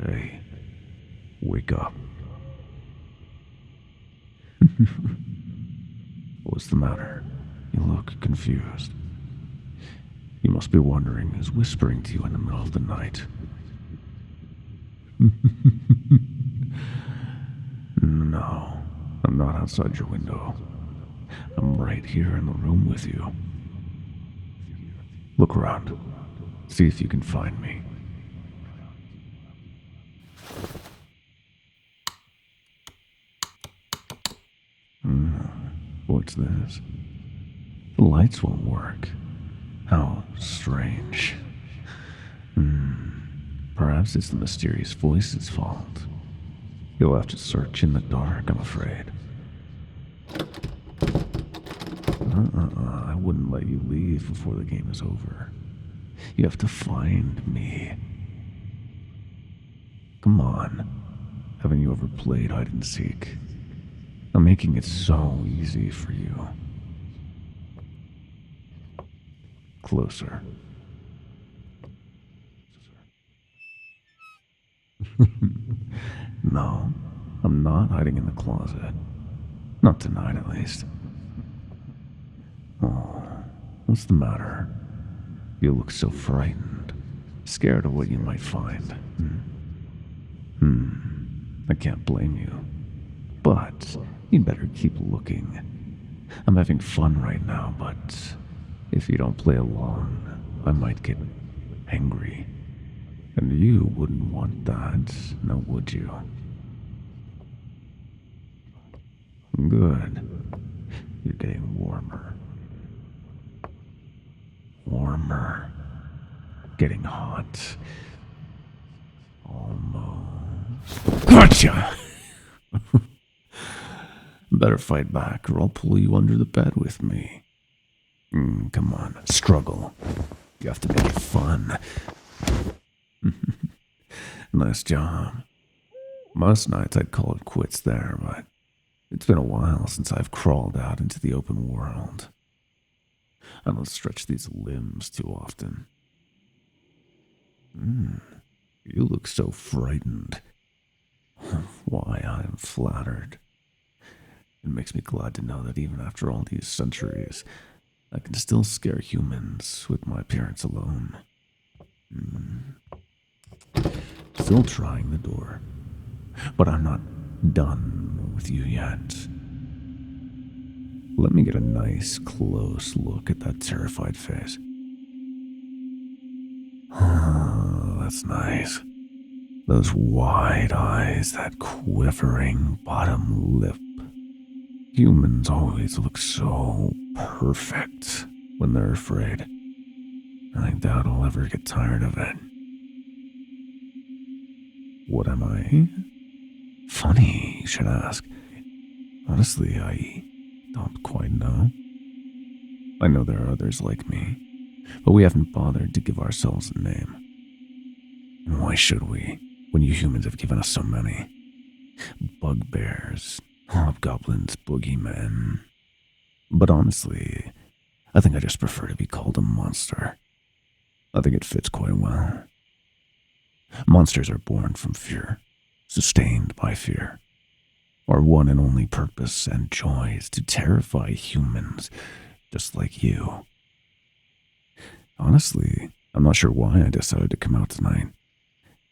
Hey, wake up. What's the matter? You look confused. You must be wondering who's whispering to you in the middle of the night. No, I'm not outside your window. I'm right here in the room with you. Look around. See if you can find me. What's this? The lights won't work. How strange. Perhaps it's the mysterious voice's fault. You'll have to search in the dark, I'm afraid. I wouldn't let you leave before the game is over. You have to find me. Come on. Haven't you ever played hide and seek? I'm making it so easy for you. Closer. No, I'm not hiding in the closet. Not tonight, at least. Oh, what's the matter? You look so frightened. Scared of what you might find. I can't blame you. But you'd better keep looking. I'm having fun right now, but if you don't play along, I might get angry. And you wouldn't want that, now would you? Good. You're getting warmer. Warmer. Getting hot. Almost. Gotcha! Better fight back, or I'll pull you under the bed with me. Come on, struggle. You have to make it fun. Nice job. Most nights I'd call it quits there, but it's been a while since I've crawled out into the open world. I don't stretch these limbs too often. You look so frightened. Why, I'm flattered. It makes me glad to know that even after all these centuries, I can still scare humans with my appearance alone. Still trying the door, but I'm not done with you yet. Let me get a nice, close look at that terrified face. Oh, that's nice. Those wide eyes, that quivering bottom lip. Humans always look so perfect when they're afraid. I doubt I'll ever get tired of it. What am I? Funny, you should ask. Honestly, I don't quite know. I know there are others like me, but we haven't bothered to give ourselves a name. And why should we, when you humans have given us so many? Bugbears, hobgoblins, boogeymen. But honestly, I think I just prefer to be called a monster. I think it fits quite well. Monsters are born from fear, sustained by fear. Our one and only purpose and joy is to terrify humans, just like you. Honestly, I'm not sure why I decided to come out tonight.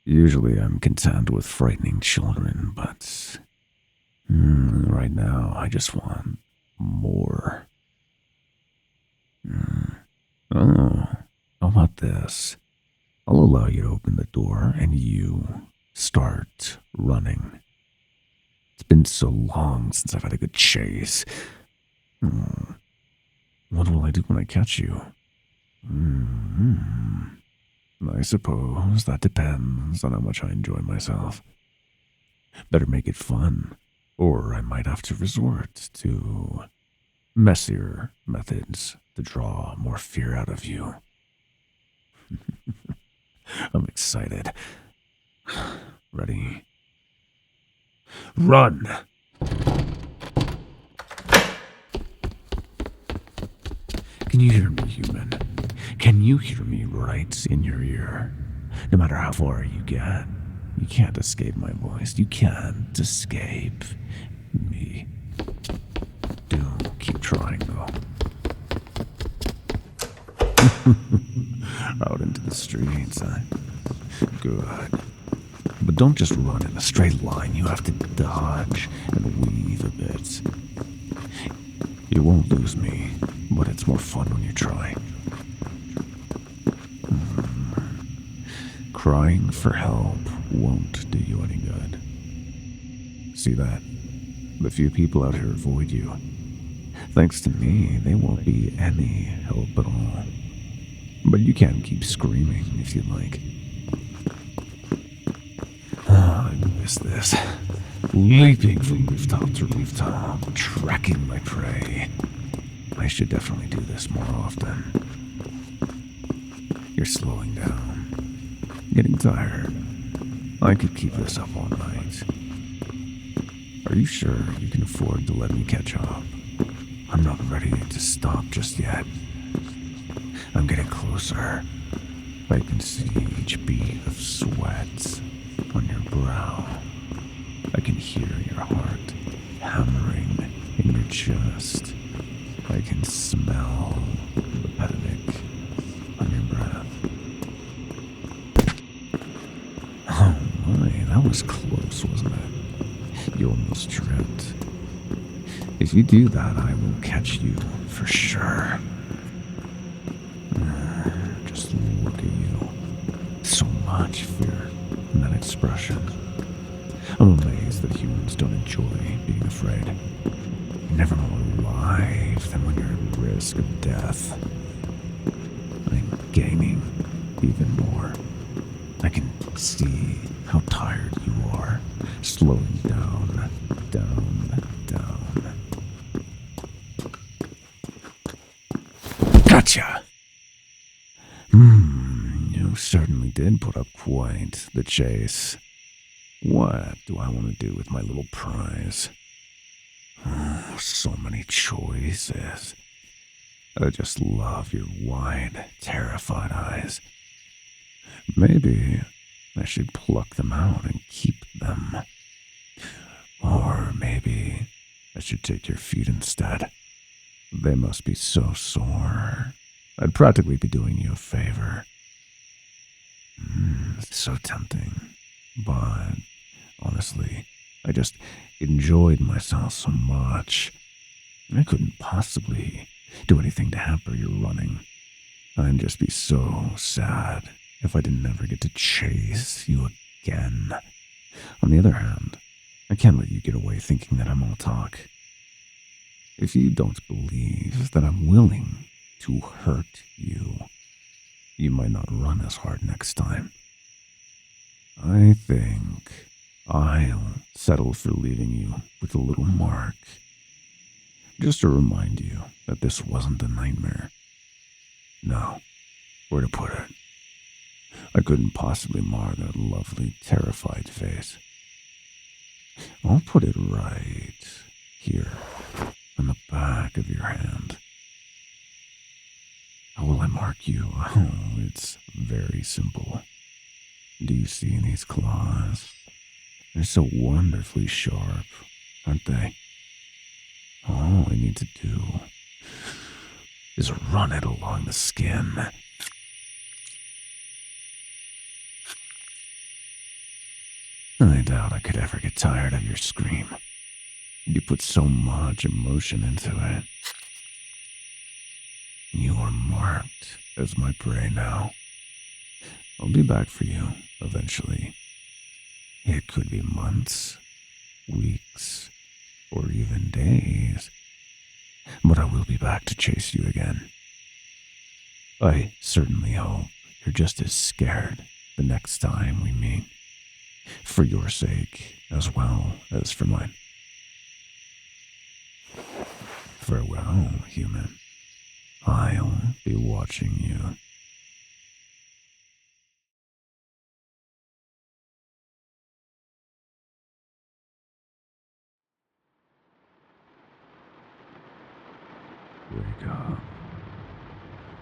Usually I'm content with frightening children, but right now I just want more. Oh, how about this? I'll allow you to open the door and you start running. It's been so long since I've had a good chase. What will I do when I catch you? I suppose that depends on how much I enjoy myself. Better make it fun, or I might have to resort to messier methods to draw more fear out of you. I'm excited. Ready? Run! Can you hear me, human? Can you hear me right in your ear? No matter how far you get. You can't escape my voice. You can't escape me. Don't keep trying, though. Out into the streets, Good. But don't just run in a straight line. You have to dodge and weave a bit. You won't lose me, but it's more fun when you try. Crying for help won't do you any good. See that? The few people out here avoid you. Thanks to me, they won't be any help at all. But you can keep screaming if you'd like. I miss this. Leaping from rooftop to rooftop, tracking my prey. I should definitely do this more often. You're slowing down. Getting tired. I could keep this up all night. Are you sure you can afford to let me catch up? I'm not ready to stop just yet. I'm getting closer. I can see each bead of sweat on your brow. I can hear your heart hammering in your chest. I can smell the panic on your breath. Oh my, that was close, wasn't it? You almost tripped. If you do that, I will catch you for sure. Just look at you. So much fear in that expression. I'm amazed that humans don't enjoy being afraid. You're never more alive than when you're at risk of death. I'm gaining even more. I can see how tired you are, slowing down, down, down. Gotcha! You certainly did put up quite the chase. What do I want to do with my little prize? Oh, so many choices. I just love your wide, terrified eyes. Maybe I should pluck them out and keep them. Or maybe I should take your feet instead. They must be so sore. I'd practically be doing you a favor. So tempting. But honestly, I just enjoyed myself so much. I couldn't possibly do anything to hamper your running. I'd just be so sad if I didn't ever get to chase you again. On the other hand, I can't let you get away thinking that I'm all talk. If you don't believe that I'm willing to hurt you, you might not run as hard next time. I think I'll settle for leaving you with a little mark. Just to remind you that this wasn't a nightmare. No, where to put it? I couldn't possibly mar that lovely, terrified face. I'll put it right here, on the back of your hand. How will I mark you? Oh, it's very simple. Do you see these claws? They're so wonderfully sharp, aren't they? All I need to do is run it along the skin. I doubt I could ever get tired of your scream. You put so much emotion into it. You are marked as my prey now. I'll be back for you eventually. It could be months, weeks, or even days. But I will be back to chase you again. I certainly hope you're just as scared the next time we meet. For your sake, as well as for mine. Farewell, human. I'll be watching you. Wake up.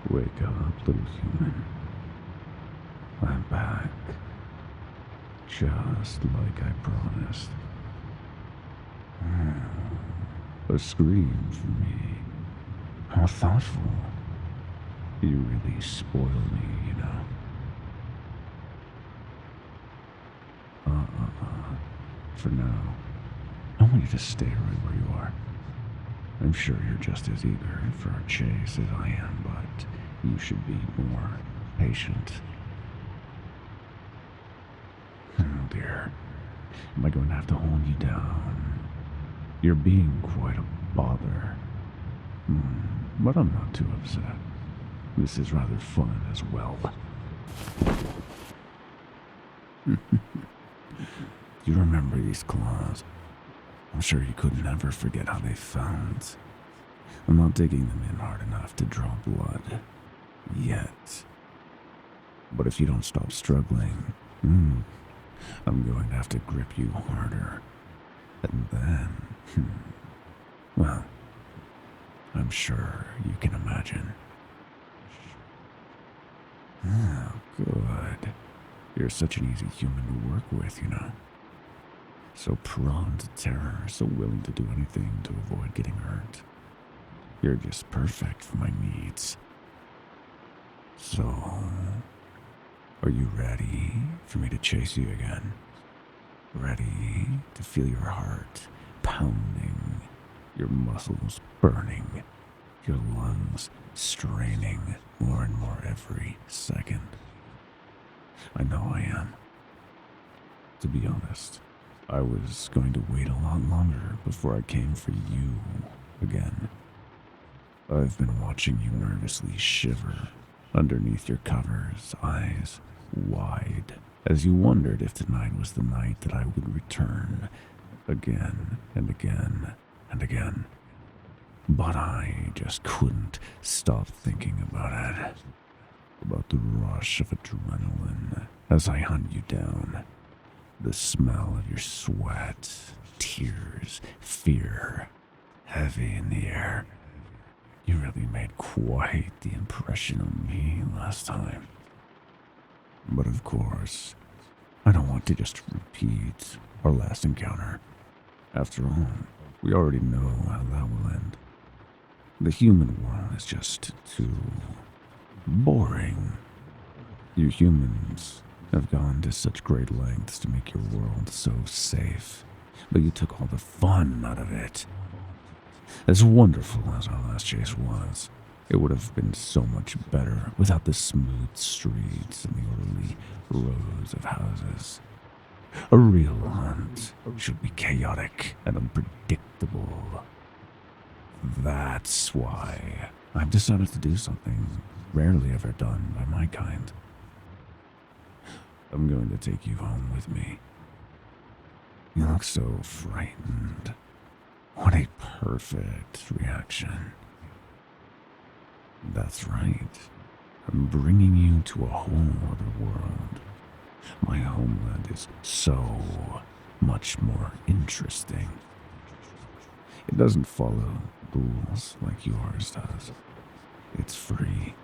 Wake up, little human. I'm back. just like I promised. A scream for me. How thoughtful. You really spoil me, you know. For now, I want you to stay right where you are. I'm sure you're just as eager for our chase as I am, but you should be more patient. Oh dear. Am I going to have to hold you down? You're being quite a bother. But I'm not too upset. This is rather fun as well. You remember these claws? I'm sure you could never forget how they felt. I'm not digging them in hard enough to draw blood. Yet. But if you don't stop struggling, I'm going to have to grip you harder. And then, well, I'm sure you can imagine. Oh, good. You're such an easy human to work with, you know. So prone to terror, so willing to do anything to avoid getting hurt. You're just perfect for my needs. So, are you ready for me to chase you again? Ready to feel your heart pounding, your muscles burning, your lungs straining more and more every second? I know I am. To be honest, I was going to wait a lot longer before I came for you again. I've been watching you nervously shiver underneath your covers, eyes wide, as you wondered if tonight was the night that I would return again and again and again. But I just couldn't stop thinking about it. About the rush of adrenaline as I hunt you down. The smell of your sweat, tears, fear, heavy in the air. You really made quite the impression on me last time. But of course, I don't want to just repeat our last encounter. After all, we already know how that will end. The human world is just too boring. You humans have gone to such great lengths to make your world so safe, but you took all the fun out of it. As wonderful as our last chase was, it would have been so much better without the smooth streets and the orderly rows of houses. A real hunt should be chaotic and unpredictable. That's why I've decided to do something rarely ever done by my kind. I'm going to take you home with me. You look so frightened. What a perfect reaction. That's right. I'm bringing you to a whole other world. My homeland is so much more interesting. It doesn't follow rules like yours does. It's free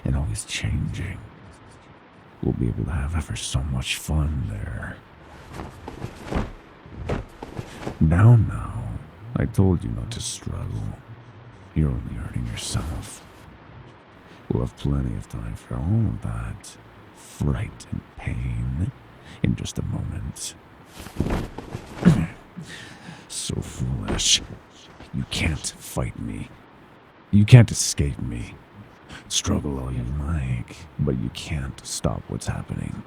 and always changing. We'll be able to have ever so much fun there. Now, I told you not to struggle. You're only hurting yourself. We'll have plenty of time for all of that fright and pain in just a moment. So foolish. You can't fight me. You can't escape me. Struggle all you like, but you can't stop what's happening.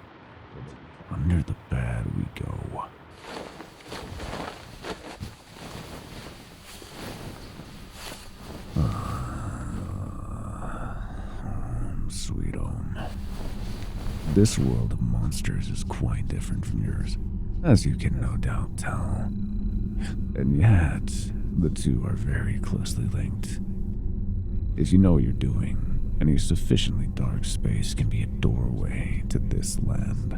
Under the bed we go. Sweet home. This world of monsters is quite different from yours, as you can no doubt tell. And yet, the two are very closely linked. If you know what you're doing, any sufficiently dark space can be a doorway to this land.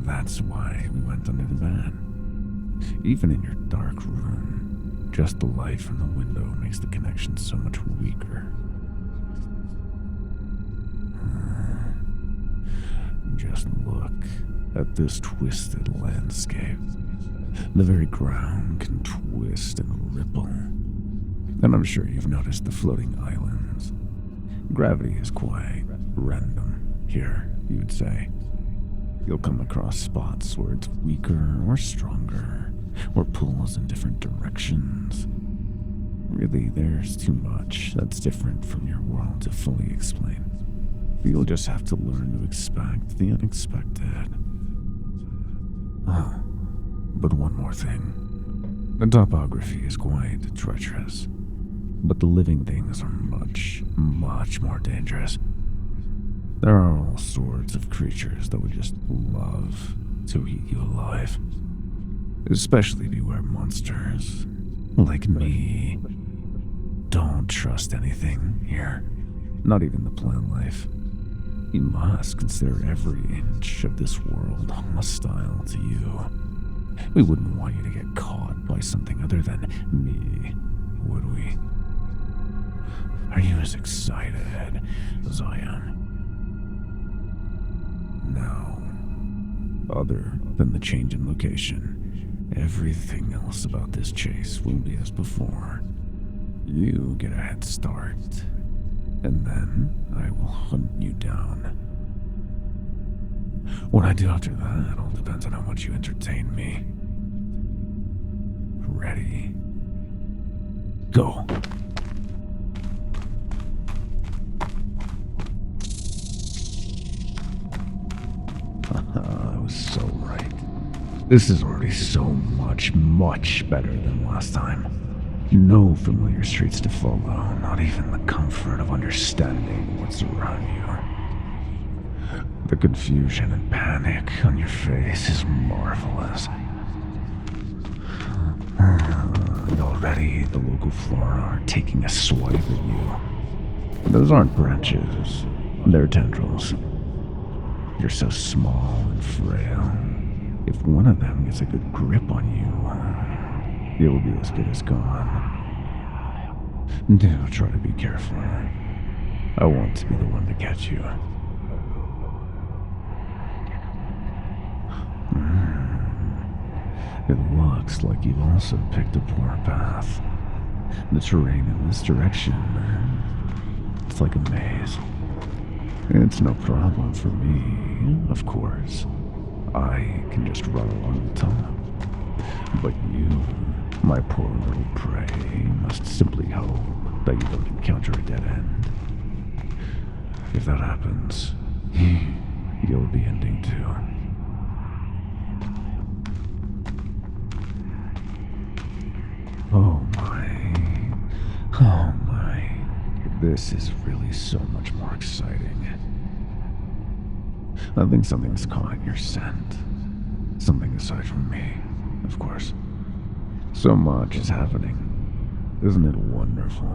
That's why we went under the bed. Even in your dark room, just the light from the window makes the connection so much weaker. Just look at this twisted landscape. The very ground can twist and ripple. And I'm sure you've noticed the floating islands. Gravity is quite random here, you would say. You'll come across spots where it's weaker or stronger, or pulls in different directions. Really, there's too much that's different from your world to fully explain. You'll just have to learn to expect the unexpected. Oh, but one more thing. The topography is quite treacherous, but the living things are much, much more dangerous. There are all sorts of creatures that would just love to eat you alive. Especially beware monsters like me. Don't trust anything here, not even the plant life. You must consider every inch of this world hostile to you. We wouldn't want you to get caught by something other than me, would we? Are you as excited as I am? Now, other than the change in location, everything else about this chase will be as before. You get a head start, and then I will hunt you down. What I do after that all depends on how much you entertain me. Ready? Go. I was so right. This is already so much, much better than last time. No familiar streets to follow, not even the comfort of understanding what's around you. The confusion and panic on your face is marvelous. And already the local flora are taking a swipe at you. Those aren't branches, they're tendrils. You're so small and frail. If one of them gets a good grip on you, you'll be as good as gone. Do try to be careful. I want to be the one to catch you. It looks like you've also picked a poor path. The terrain in this direction, it's like a maze. It's no problem for me, of course. I can just run along the top. But you, my poor little prey, must simply hope that you don't encounter a dead end. If that happens, you'll be ending too. Oh my. This is really so much more exciting. I think something's caught your scent. Something aside from me, of course. So much is happening. Isn't it wonderful?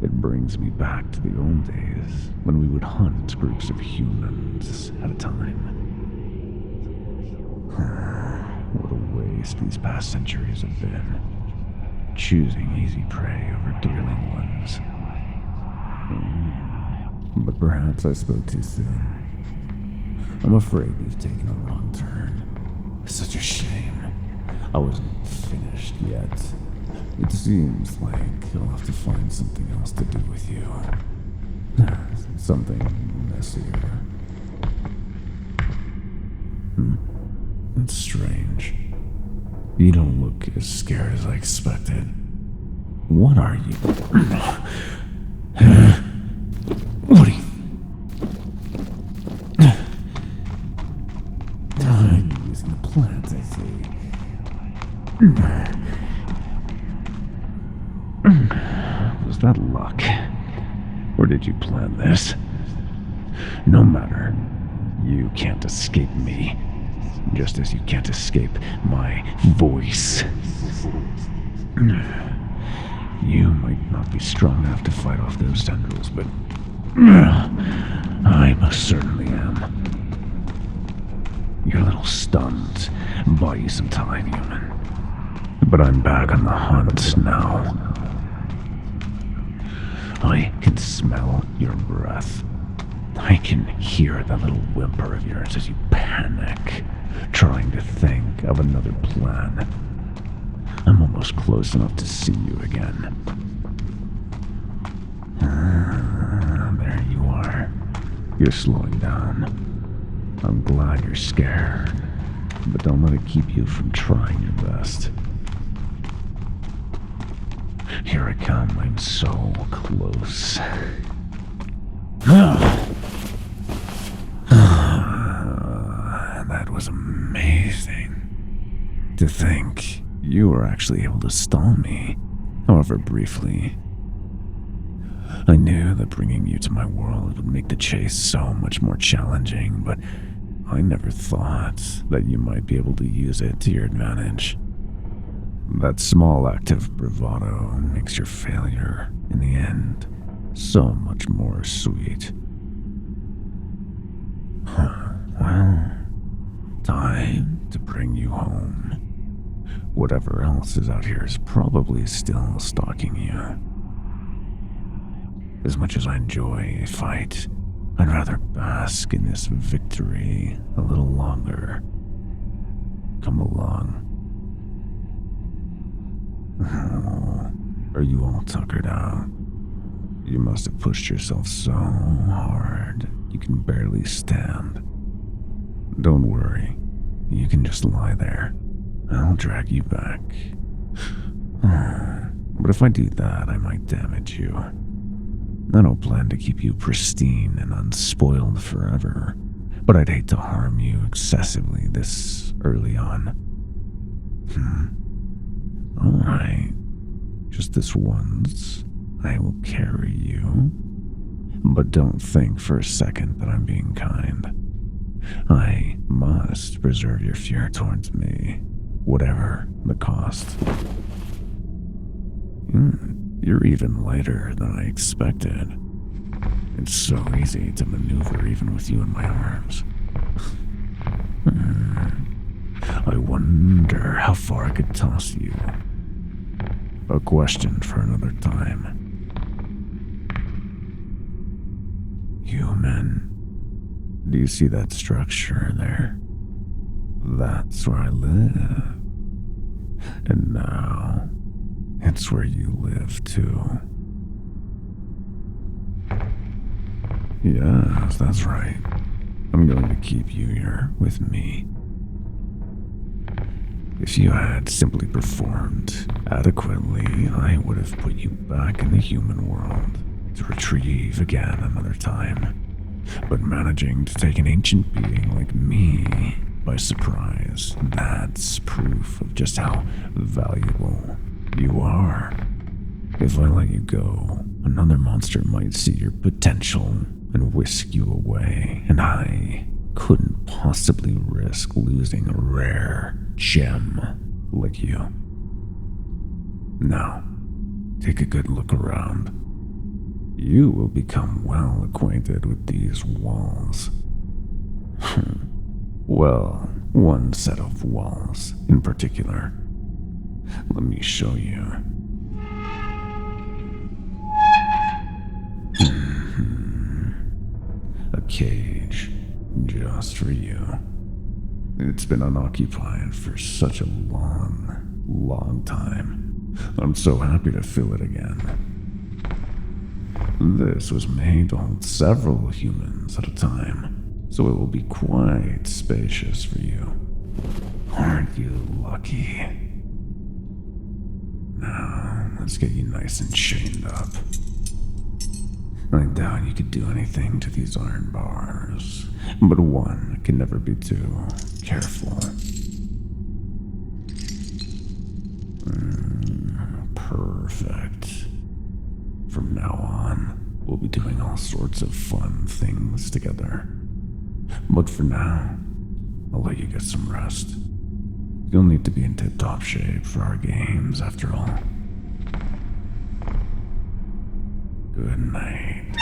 It brings me back to the old days when we would hunt groups of humans at a time. What a waste these past centuries have been. Choosing easy prey over thrilling ones. But perhaps I spoke too soon. I'm afraid we've taken a wrong turn. Such a shame. I wasn't finished yet. It seems like I'll have to find something else to do with you. Something messier. That's strange. You don't look as scared as I expected. What are you? What are you? I'm using the plants, I see. Was that luck? Or did you plan this? No matter. You can't escape me. Just as you can't escape my voice. You might not be strong enough to fight off those tendrils, but I most certainly am. You're a little stunned. Buy you some time, human. But I'm back on the hunt now. I can smell your breath. I can hear that little whimper of yours as you panic, trying to think of another plan. I'm almost close enough to see you again. There you are. You're slowing down. I'm glad you're scared, but don't let it keep you from trying your best. Here I come. I'm so close. That was amazing. To think you were actually able to stall me, however briefly. I knew that bringing you to my world would make the chase so much more challenging, but I never thought that you might be able to use it to your advantage. That small act of bravado makes your failure, in the end, so much more sweet. Well, time to bring you home. Whatever else is out here is probably still stalking you. As much as I enjoy a fight, I'd rather bask in this victory a little longer. Come along. Oh, are you all tuckered out? You must have pushed yourself so hard you can barely stand. Don't worry, you can just lie there. I'll drag you back. But if I do that, I might damage you. I don't plan to keep you pristine and unspoiled forever, but I'd hate to harm you excessively this early on. Alright, just this once, I will carry you. But don't think for a second that I'm being kind. I must preserve your fear towards me, whatever the cost. You're even lighter than I expected. It's so easy to maneuver even with you in my arms. I wonder how far I could toss you. A question for another time. Human, do you see that structure there? That's where I live. And now, it's where you live too. Yes, that's right. I'm going to keep you here with me. If you had simply performed adequately, I would have put you back in the human world to retrieve again another time. But managing to take an ancient being like me by surprise, that's proof of just how valuable you are. If I let you go, another monster might see your potential and whisk you away, and I couldn't possibly risk losing a rare gem like you. Now, take a good look around. You will become well acquainted with these walls. Well, one set of walls in particular. Let me show you. A cage just for you. It's been unoccupied for such a long time. I'm so happy to fill it again. This was made to hold several humans at a time, so it will be quite spacious for you. Aren't you lucky? Now, let's get you nice and chained up. I doubt you could do anything to these iron bars, but one can never be too careful. Perfect. From now on, we'll be doing all sorts of fun things together. But for now, I'll let you get some rest. You'll need to be in tip-top shape for our games, after all. Good night.